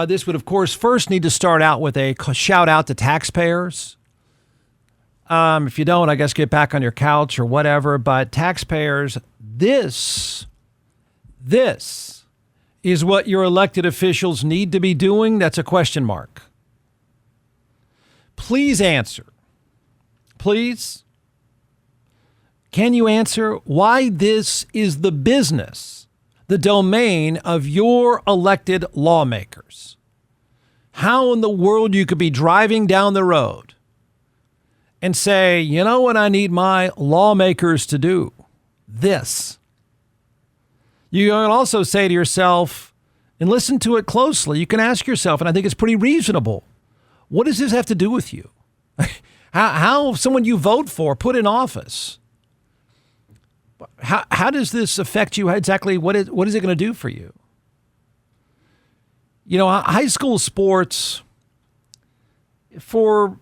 This would, of course, first need to start out with a shout out to taxpayers. If you don't, I guess get back on your couch or whatever. But taxpayers, this is what your elected officials need to be doing. That's a question mark. Please answer. Please. Can you answer why this is the business, the domain of your elected lawmakers? How in the world you could be driving down the road and say, you know what I need my lawmakers to do? This. You can also say to yourself, and listen to it closely, you can ask yourself, and I think it's pretty reasonable, what does this have to do with you? How someone you vote for, put in office, how does this affect you? Exactly what is it going to do for you? You know, high school sports, for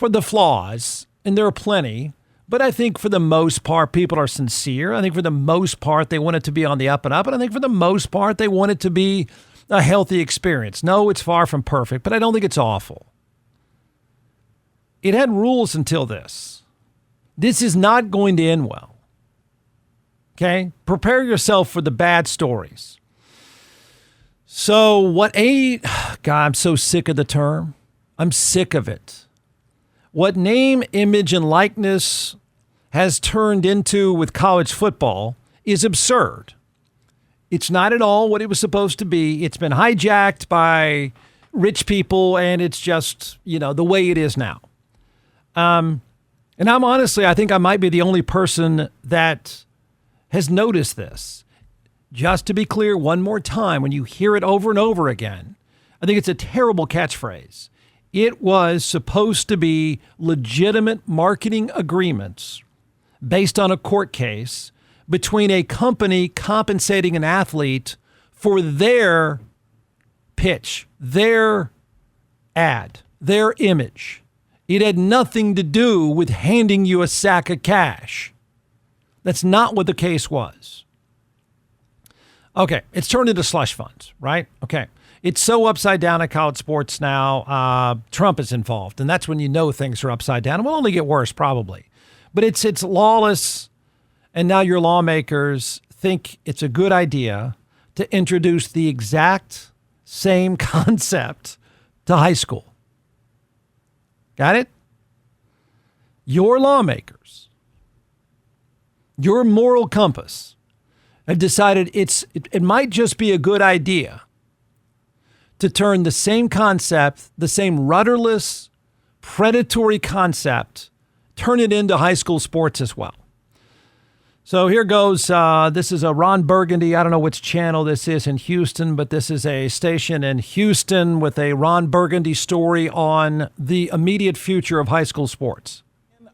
the flaws, and there are plenty, but I think for the most part, people are sincere. I think for the most part, they want it to be on the up and up. And I think for the most part, they want it to be a healthy experience. No, it's far from perfect, but I don't think it's awful. It had rules until this. This is not going to end well. Okay? Prepare yourself for the bad stories. So God, I'm so sick of the term. I'm sick of it. What name, image, and likeness has turned into with college football is absurd. It's not at all what it was supposed to be. It's been hijacked by rich people, and it's just, the way it is now. And I think I might be the only person that has noticed this. Just to be clear one more time, when you hear it over and over again, I think it's a terrible catchphrase. It was supposed to be legitimate marketing agreements based on a court case between a company compensating an athlete for their pitch, their ad, their image. It had nothing to do with handing you a sack of cash. That's not what the case was. Okay, it's turned into slush funds, right? Okay. It's so upside down in college sports now. Trump is involved, and that's when you know things are upside down. It will only get worse, probably. But it's lawless, and now your lawmakers think it's a good idea to introduce the exact same concept to high school. Got it? Your lawmakers, your moral compass, have decided it might just be a good idea to turn the same concept, the same rudderless, predatory concept, turn it into high school sports as well. So here goes. This is a Ron Burgundy. I don't know which channel this is in Houston, but this is a station in Houston with a Ron Burgundy story on the immediate future of high school sports.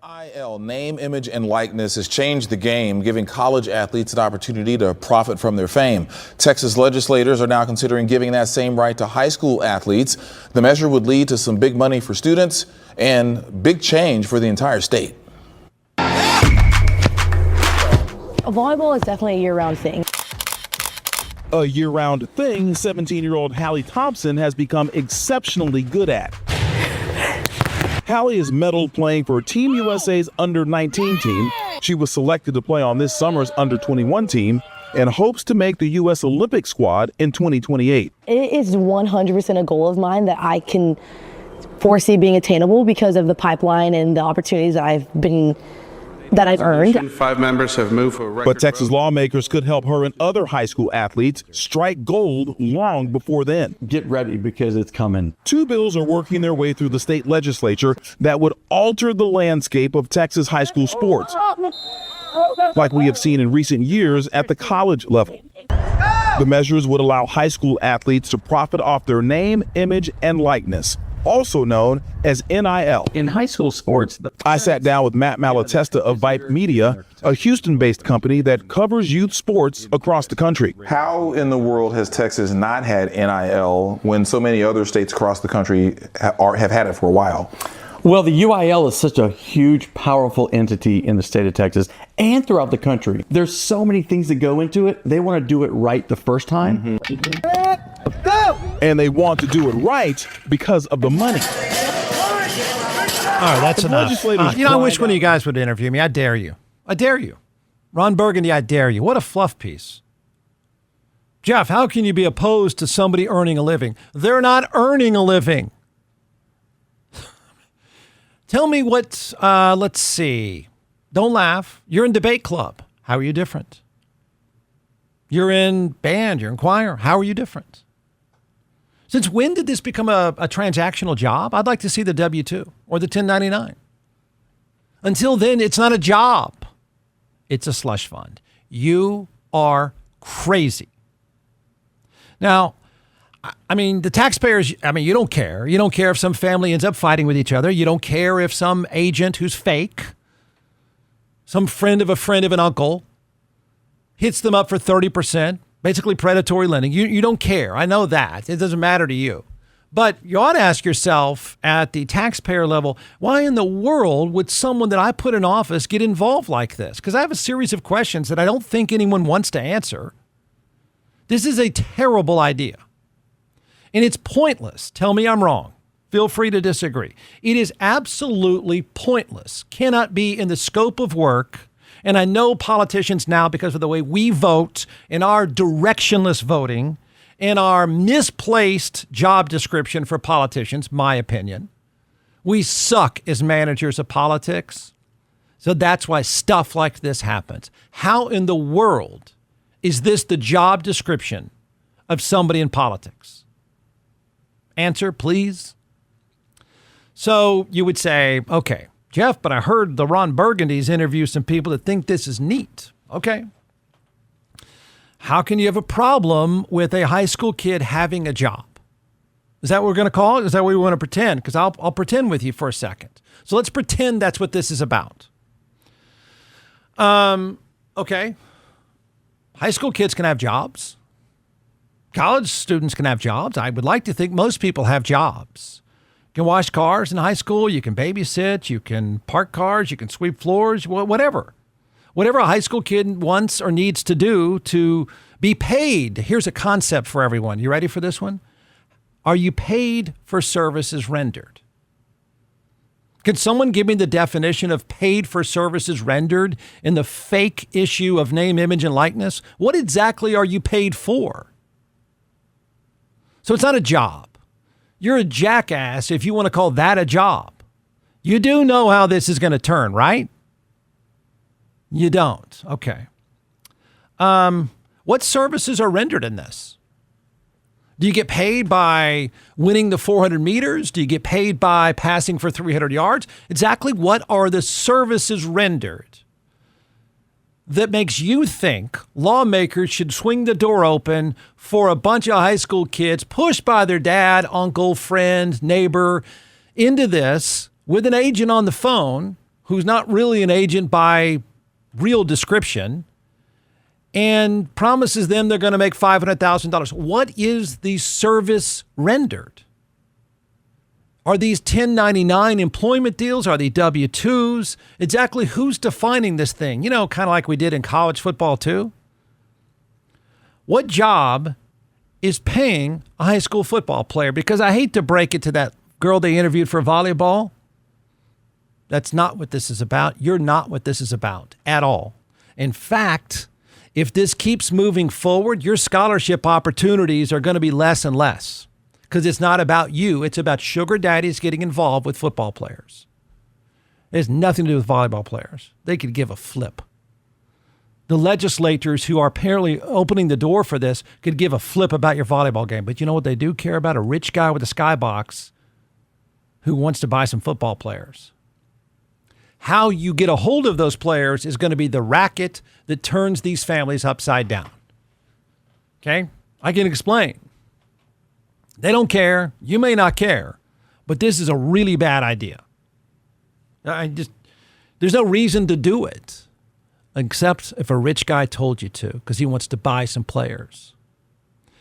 NIL, name, image, and likeness, has changed the game, giving college athletes an opportunity to profit from their fame. Texas legislators are now considering giving that same right to high school athletes. The measure would lead to some big money for students and big change for the entire state. Volleyball is definitely a year-round thing. A year-round thing 17-year-old Hallie Thompson has become exceptionally good at. Hallie is medaled playing for Team USA's under-19 team. She was selected to play on this summer's under-21 team and hopes to make the U.S. Olympic squad in 2028. It is 100% a goal of mine that I can foresee being attainable because of the pipeline and the opportunities that I've earned. 5 members have moved for a record. But Texas lawmakers could help her and other high school athletes strike gold long before then. Get ready because it's coming. 2 bills are working their way through the state legislature that would alter the landscape of Texas high school sports, like we have seen in recent years at the college level. The measures would allow high school athletes to profit off their name, image, and likeness, also known as NIL. In high school sports, I sat down with Matt Malatesta of Vipe Media, a Houston-based company that covers youth sports across the country. How in the world has Texas not had NIL when so many other states across the country have had it for a while? Well, the UIL is such a huge, powerful entity in the state of Texas and throughout the country. There's so many things that go into it. They want to do it right the first time. Go! and they want to do it right because of the money. All right, that's enough. I wish one of you guys would interview me. I dare you. I dare you. Ron Burgundy, I dare you. What a fluff piece. Jeff, how can you be opposed to somebody earning a living? They're not earning a living. Tell me what, let's see. Don't laugh. You're in debate club. How are you different? You're in band, you're in choir. How are you different? Since when did this become a transactional job? I'd like to see the W-2 or the 1099. Until then, it's not a job. It's a slush fund. You are crazy. Now, I mean, the taxpayers, you don't care. You don't care if some family ends up fighting with each other. You don't care if some agent who's fake, some friend of an uncle, hits them up for 30%, basically predatory lending. You don't care. I know that. It doesn't matter to you. But you ought to ask yourself at the taxpayer level, why in the world would someone that I put in office get involved like this? Because I have a series of questions that I don't think anyone wants to answer. This is a terrible idea. And it's pointless. Tell me I'm wrong. Feel free to disagree. It is absolutely pointless. Cannot be in the scope of work. And I know politicians now, because of the way we vote and our directionless voting and our misplaced job description for politicians, my opinion, we suck as managers of politics. So that's why stuff like this happens. How in the world is this the job description of somebody in politics? Answer, please. So you would say, okay, Jeff, but I heard the Ron Burgundy's interview some people that think this is neat. Okay. How can you have a problem with a high school kid having a job? Is that what we're going to call it? Is that what we want to pretend? Because I'll pretend with you for a second. So let's pretend that's what this is about. Okay. High school kids can have jobs. College students can have jobs. I would like to think most people have jobs. You can wash cars in high school. You can babysit. You can park cars. You can sweep floors, whatever. Whatever a high school kid wants or needs to do to be paid. Here's a concept for everyone. You ready for this one? Are you paid for services rendered? Can someone give me the definition of paid for services rendered in the fake issue of name, image, and likeness? What exactly are you paid for? So it's not a job. You're a jackass if you want to call that a job. You do know how this is going to turn, right? You don't. Okay. What services are rendered in this? Do you get paid by winning the 400 meters? Do you get paid by passing for 300 yards? Exactly what are the services rendered that makes you think lawmakers should swing the door open for a bunch of high school kids pushed by their dad, uncle, friend, neighbor into this with an agent on the phone who's not really an agent by real description and promises them they're going to make $500,000. What is the service rendered? Are these 1099 employment deals? Are they W-2s? Exactly who's defining this thing? You know, kind of like we did in college football too. What job is paying a high school football player? Because I hate to break it to that girl they interviewed for volleyball. That's not what this is about. You're not what this is about at all. In fact, if this keeps moving forward, your scholarship opportunities are going to be less and less. Because it's not about you. It's about sugar daddies getting involved with football players. It has nothing to do with volleyball players. They could give a flip. The legislators who are apparently opening the door for this could give a flip about your volleyball game. But you know what they do care about? A rich guy with a skybox who wants to buy some football players. How you get a hold of those players is going to be the racket that turns these families upside down. Okay? I can explain. They don't care. You may not care, but this is a really bad idea. There's no reason to do it, except if a rich guy told you to, because he wants to buy some players.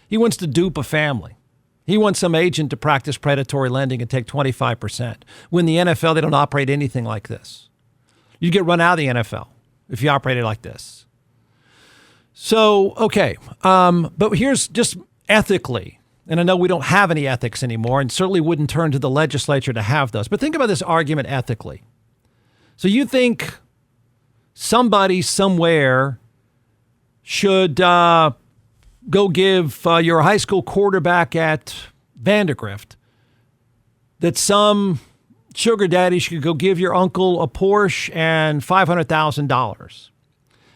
He wants to dupe a family. He wants some agent to practice predatory lending and take 25%. When the NFL, they don't operate anything like this. You'd get run out of the NFL if you operated like this. So, okay. But here's just ethically, And I know we don't have any ethics anymore and certainly wouldn't turn to the legislature to have those. But think about this argument ethically. So you think somebody somewhere should go give your high school quarterback at Vandergrift that some sugar daddy should go give your uncle a Porsche and $500,000.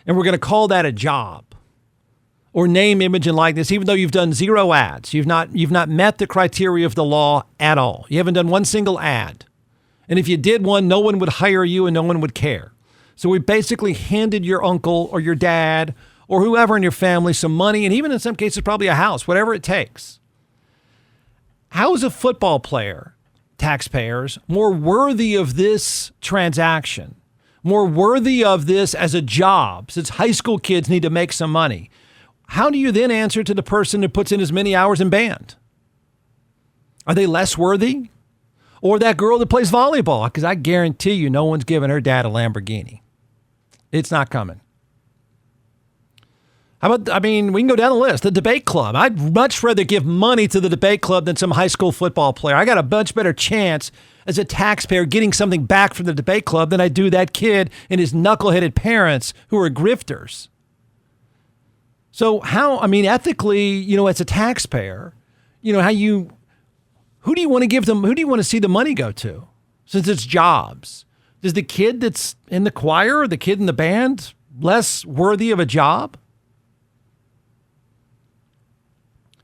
And we're going to call that a job. Or name, image, and likeness, even though you've done 0 ads. You've not met the criteria of the law at all. You haven't done one single ad. And if you did one, no one would hire you and no one would care. So we basically handed your uncle or your dad or whoever in your family some money, and even in some cases probably a house, whatever it takes. How is a football player, taxpayers, more worthy of this transaction, more worthy of this as a job, since high school kids need to make some money? How do you then answer to the person who puts in as many hours in band? Are they less worthy? Or that girl that plays volleyball? Because I guarantee you no one's giving her dad a Lamborghini. It's not coming. We can go down the list. The debate club. I'd much rather give money to the debate club than some high school football player. I got a much better chance as a taxpayer getting something back from the debate club than I do that kid and his knuckleheaded parents who are grifters. So ethically, as a taxpayer, who do you want to give them? Who do you want to see the money go to? Since it's jobs. Is the kid that's in the choir or the kid in the band less worthy of a job?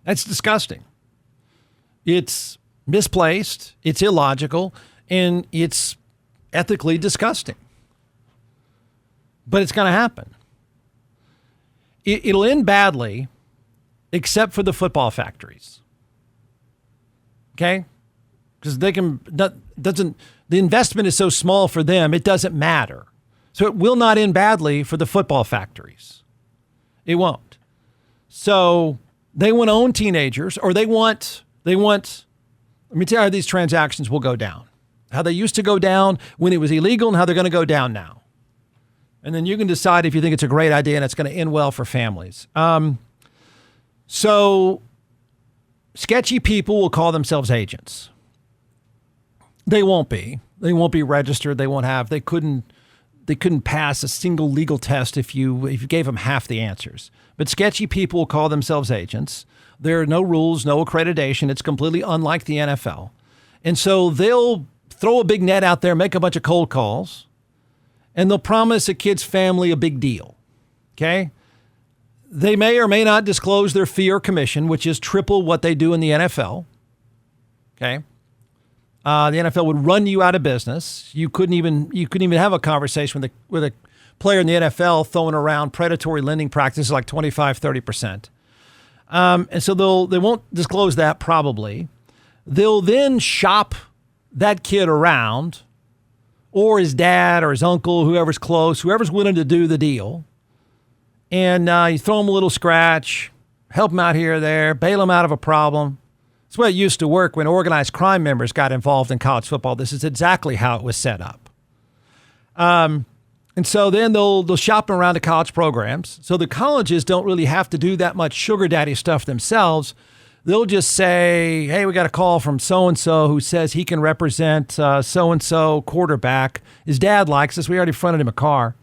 That's disgusting. It's misplaced, it's illogical, and it's ethically disgusting. But it's going to happen. It'll end badly, except for the football factories. Okay? Because the investment is so small for them, it doesn't matter. So it will not end badly for the football factories. It won't. So they want to own teenagers, or they want, let me tell you how these transactions will go down. How they used to go down when it was illegal and how they're going to go down now. And then you can decide if you think it's a great idea and it's going to end well for families. So sketchy people will call themselves agents. They won't be. They won't be registered. They couldn't pass a single legal test if you gave them half the answers. But sketchy people will call themselves agents. There are no rules, no accreditation. It's completely unlike the NFL. And so they'll throw a big net out there, make a bunch of cold calls, and they'll promise a kid's family a big deal, okay? They may or may not disclose their fee or commission, which is triple what they do in the NFL, okay? The NFL would run you out of business. You couldn't even have a conversation with a player in the NFL throwing around predatory lending practices like 25, 30%. And so they won't disclose that probably. They'll then shop that kid around, or his dad or his uncle, whoever's close, whoever's willing to do the deal. And you throw him a little scratch, help him out here or there, bail him out of a problem. That's the way it used to work when organized crime members got involved in college football. This is exactly how it was set up. And so then they'll shop them around to college programs. So the colleges don't really have to do that much sugar daddy stuff themselves. They'll just say, hey, we got a call from so-and-so who says he can represent so-and-so quarterback. His dad likes us. We already fronted him a car.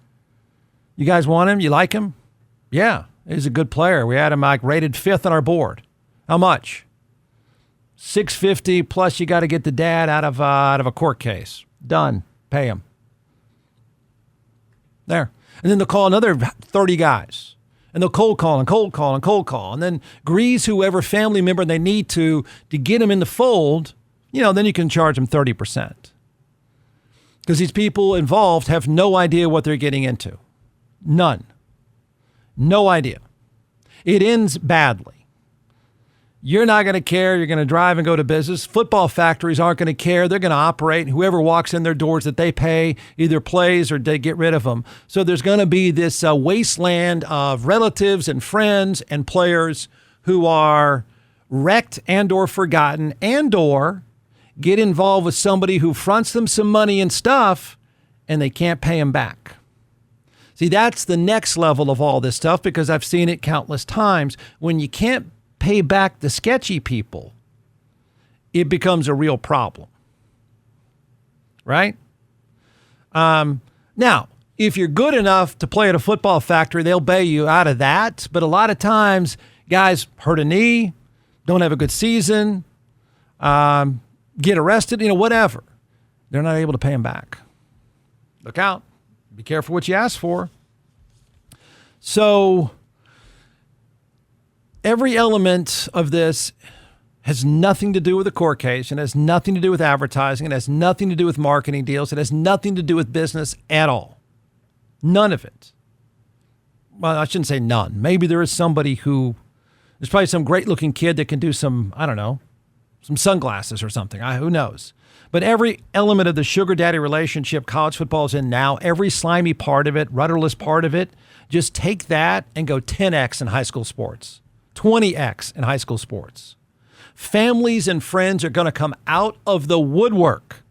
You guys want him? You like him? Yeah, he's a good player. We had him rated 5th on our board. How much? $650 plus you got to get the dad out of a court case. Done. Pay him. There. And then they'll call another 30 guys. And they'll cold call and cold call and cold call. And then grease whoever family member they need to get them in the fold. Then you can charge them 30%. Because these people involved have no idea what they're getting into. None. No idea. It ends badly. You're not going to care. You're going to drive and go to business. Football factories aren't going to care. They're going to operate. Whoever walks in their doors that they pay either plays or they get rid of them. So there's going to be this wasteland of relatives and friends and players who are wrecked and or forgotten and or get involved with somebody who fronts them some money and stuff and they can't pay them back. See, that's the next level of all this stuff because I've seen it countless times. When you can't pay back the sketchy people, it becomes a real problem. Right? Now, if you're good enough to play at a football factory, they'll bail you out of that. But a lot of times, guys hurt a knee, don't have a good season, get arrested, whatever. They're not able to pay them back. Look out. Be careful what you ask for. So every element of this has nothing to do with the court case, and has nothing to do with advertising, and has nothing to do with marketing deals. It has nothing to do with business at all. None of it. Well, I shouldn't say none. Maybe there is somebody there's probably some great looking kid that can do some, I don't know, some sunglasses or something. Who knows? But every element of the sugar daddy relationship college football is in now, every slimy part of it, rudderless part of it, just take that and go 10x in high school sports, 20x in high school sports. Families and friends are going to come out of the woodwork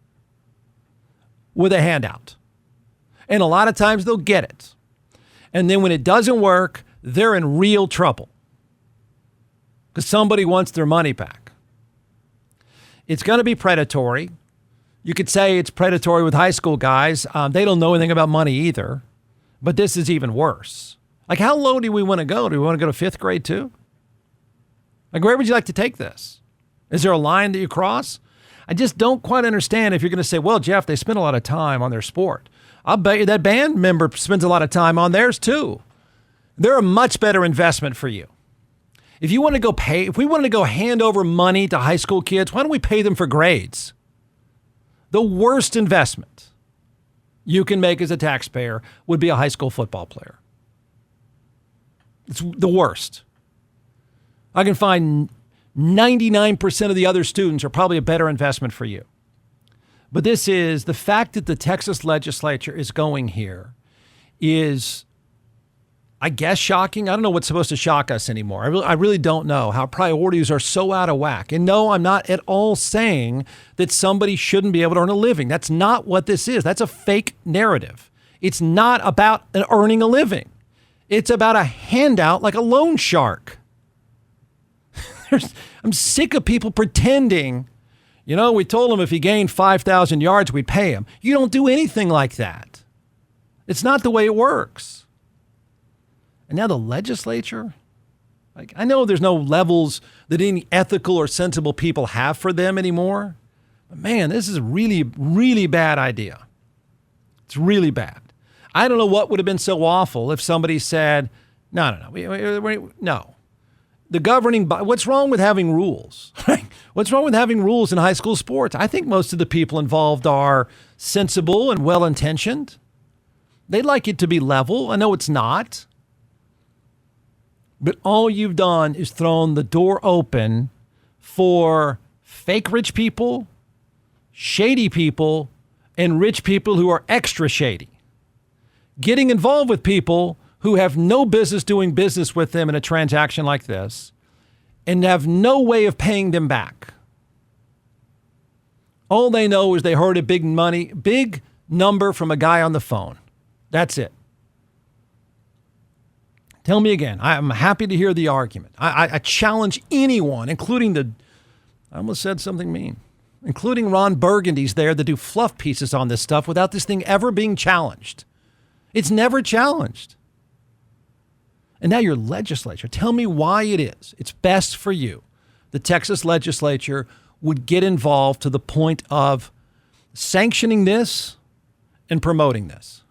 with a handout. And a lot of times they'll get it. And then when it doesn't work, they're in real trouble because somebody wants their money back. It's going to be predatory. You could say it's predatory with high school guys. They don't know anything about money either. But this is even worse. Like, how low do we want to go? Do we want to go to fifth grade too? Like, where would you like to take this? Is there a line that you cross? I just don't quite understand if you're going to say, well, Jeff, they spend a lot of time on their sport. I'll bet you that band member spends a lot of time on theirs too. They're a much better investment for you. If we wanted to go hand over money to high school kids, why don't we pay them for grades? The worst investment you can make as a taxpayer would be a high school football player. It's the worst. I can find 99% of the other students are probably a better investment for you. But this is the fact that the Texas legislature is going here is, I guess, shocking. I don't know what's supposed to shock us anymore. I really don't know how priorities are so out of whack. And no, I'm not at all saying that somebody shouldn't be able to earn a living. That's not what this is. That's a fake narrative. It's not about earning a living. It's about a handout like a loan shark. I'm sick of people pretending, we told him if he gained 5,000 yards, we'd pay him. You don't do anything like that. It's not the way it works. And now the legislature, I know there's no levels that any ethical or sensible people have for them anymore. But man, this is a really, really bad idea. It's really bad. I don't know what would have been so awful if somebody said, no. The governing body, what's wrong with having rules? What's wrong with having rules in high school sports? I think most of the people involved are sensible and well-intentioned. They'd like it to be level. I know it's not. But all you've done is thrown the door open for fake rich people, shady people, and rich people who are extra shady. Getting involved with people who have no business doing business with them in a transaction like this and have no way of paying them back. All they know is they heard a big number from a guy on the phone. That's it. Tell me again. I'm happy to hear the argument. I challenge anyone, including I almost said something mean, including Ron Burgundy's there that do fluff pieces on this stuff without this thing ever being challenged. It's never challenged. And now your legislature, tell me why it's best for you. The Texas legislature would get involved to the point of sanctioning this and promoting this.